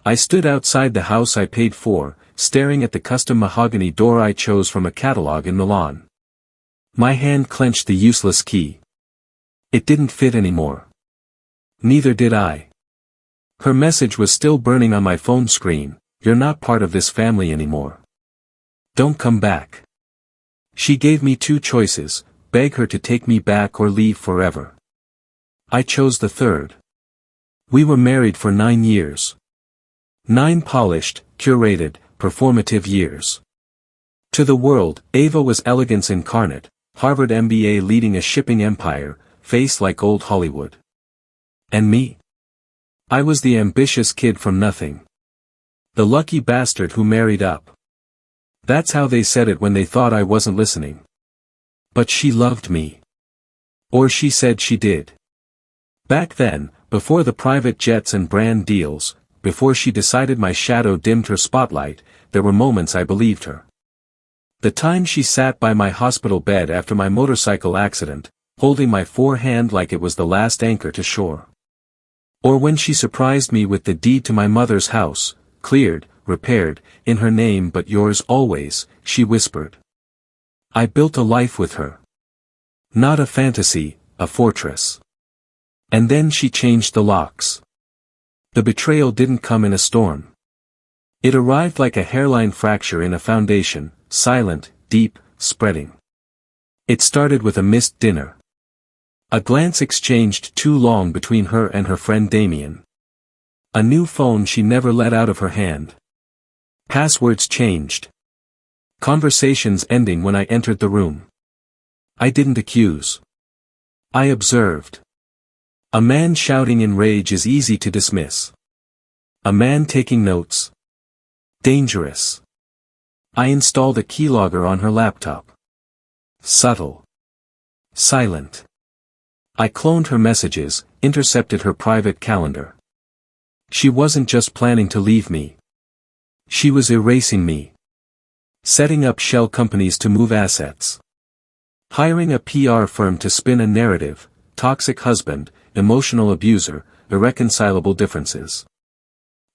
I stood outside the house I paid for, staring at the custom mahogany door I chose from a catalog in Milan. My hand clenched the useless key. It didn't fit anymore. Neither did I. Her message was still burning on my phone screen: "You're not part of this family anymore. Don't come back." She gave me two choices: beg her to take me back or leave forever. I chose the third. We were married for 9 years. 9 polished, curated, performative years. To the world, Ava was elegance incarnate, Harvard MBA leading a shipping empire, face like old Hollywood. And me? I was the ambitious kid from nothing. The lucky bastard who married up. That's how they said it when they thought I wasn't listening. But she loved me. Or she said she did. Back then, before the private jets and brand deals, before she decided my shadow dimmed her spotlight, there were moments I believed her. The time she sat by my hospital bed after my motorcycle accident, holding my forehand like it was the last anchor to shore. Or when she surprised me with the deed to my mother's house, cleared, repaired, in her name but yours always, she whispered. I built a life with her. Not a fantasy, a fortress. And then she changed the locks. The betrayal didn't come in a storm. It arrived like a hairline fracture in a foundation, silent, deep, spreading. It started with a missed dinner. A glance exchanged too long between her and her friend Damien. A new phone she never let out of her hand. Passwords changed. Conversations ending when I entered the room. I didn't accuse. I observed. A man shouting in rage is easy to dismiss. A man taking notes. Dangerous. I installed a keylogger on her laptop. Subtle. Silent. I cloned her messages, intercepted her private calendar. She wasn't just planning to leave me. She was erasing me. Setting up shell companies to move assets. Hiring a PR firm to spin a narrative: toxic husband, emotional abuser, irreconcilable differences.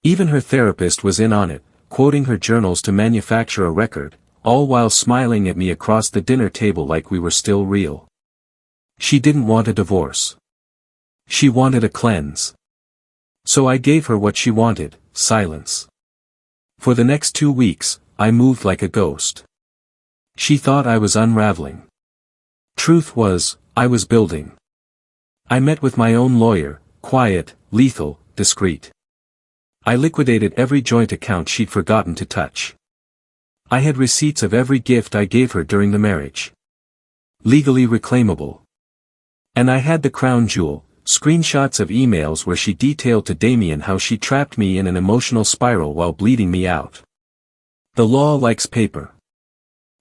Even her therapist was in on it, quoting her journals to manufacture a record, all while smiling at me across the dinner table like we were still real. She didn't want a divorce. She wanted a cleanse. So I gave her what she wanted: silence. For the next 2 weeks, I moved like a ghost. She thought I was unraveling. Truth was, I was building. I met with my own lawyer, quiet, lethal, discreet. I liquidated every joint account she'd forgotten to touch. I had receipts of every gift I gave her during the marriage. Legally reclaimable. And I had the crown jewel, screenshots of emails where she detailed to Damien how she trapped me in an emotional spiral while bleeding me out. The law likes paper.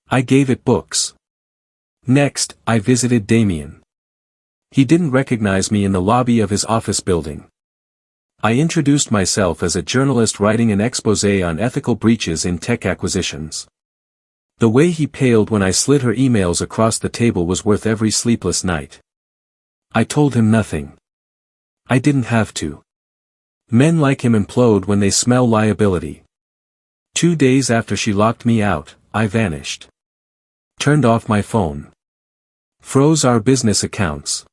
I gave it books. Next, I visited Damien. He didn't recognize me in the lobby of his office building. I introduced myself as a journalist writing an exposé on ethical breaches in tech acquisitions. The way he paled when I slid her emails across the table was worth every sleepless night. I told him nothing. I didn't have to. Men like him implode when they smell liability. 2 days after she locked me out, I vanished. Turned off my phone. Froze our business accounts.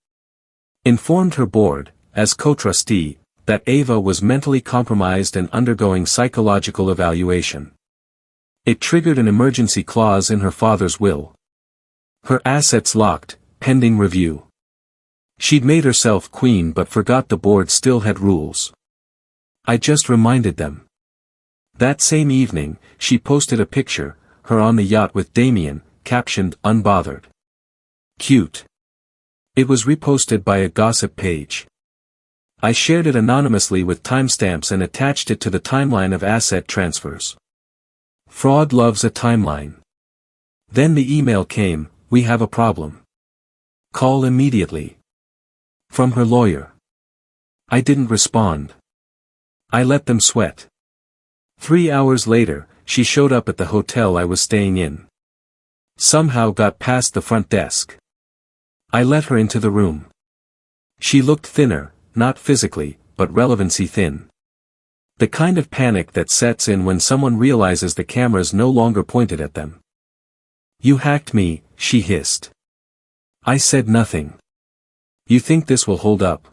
Informed her board, as co-trustee, that Ava was mentally compromised and undergoing psychological evaluation. It triggered an emergency clause in her father's will. Her assets locked, pending review. She'd made herself queen but forgot the board still had rules. I just reminded them. That same evening, she posted a picture, her on the yacht with Damien, captioned, "Unbothered." Cute. It was reposted by a gossip page. I shared it anonymously with timestamps and attached it to the timeline of asset transfers. Fraud loves a timeline. Then the email came, "We have a problem. Call immediately." From her lawyer. I didn't respond. I let them sweat. 3 hours later, she showed up at the hotel I was staying in. Somehow got past the front desk. I let her into the room. She looked thinner, not physically, but relevancy thin. The kind of panic that sets in when someone realizes the camera's no longer pointed at them. "You hacked me," she hissed. I said nothing. "You think this will hold up?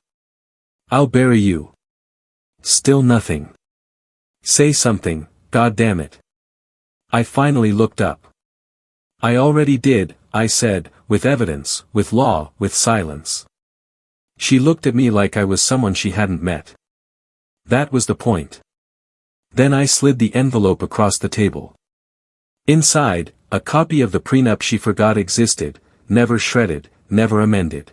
I'll bury you." Still nothing. "Say something, goddammit." I finally looked up. "I already did," I said, "with evidence, with law, with silence." She looked at me like I was someone she hadn't met. That was the point. Then I slid the envelope across the table. Inside, a copy of the prenup she forgot existed, never shredded, never amended.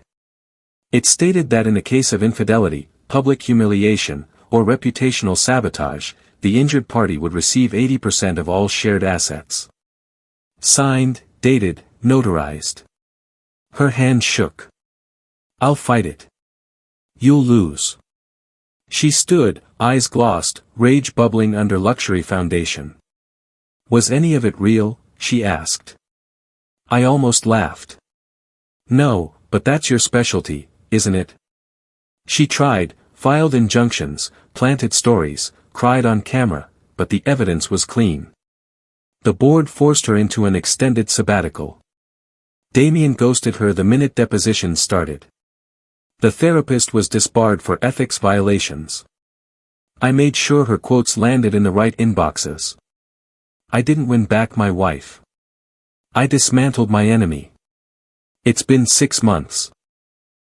It stated that in a case of infidelity, public humiliation, or reputational sabotage, the injured party would receive 80% of all shared assets. Signed, dated, notarized. Her hand shook. "I'll fight it." "You'll lose." She stood, eyes glossed, rage bubbling under luxury foundation. "Was any of it real?" she asked. I almost laughed. "No, but that's your specialty, isn't it?" She tried, filed injunctions, planted stories, cried on camera, but the evidence was clean. The board forced her into an extended sabbatical. Damien ghosted her the minute depositions started. The therapist was disbarred for ethics violations. I made sure her quotes landed in the right inboxes. I didn't win back my wife. I dismantled my enemy. It's been 6 months.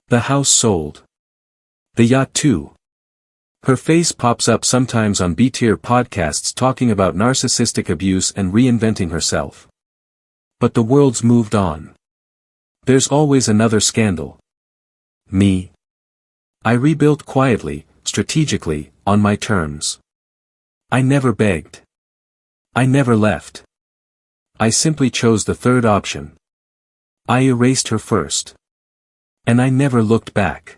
The house sold. The yacht too. Her face pops up sometimes on B-tier podcasts talking about narcissistic abuse and reinventing herself. But the world's moved on. There's always another scandal. Me. I rebuilt quietly, strategically, on my terms. I never begged. I never left. I simply chose the third option. I erased her first. And I never looked back.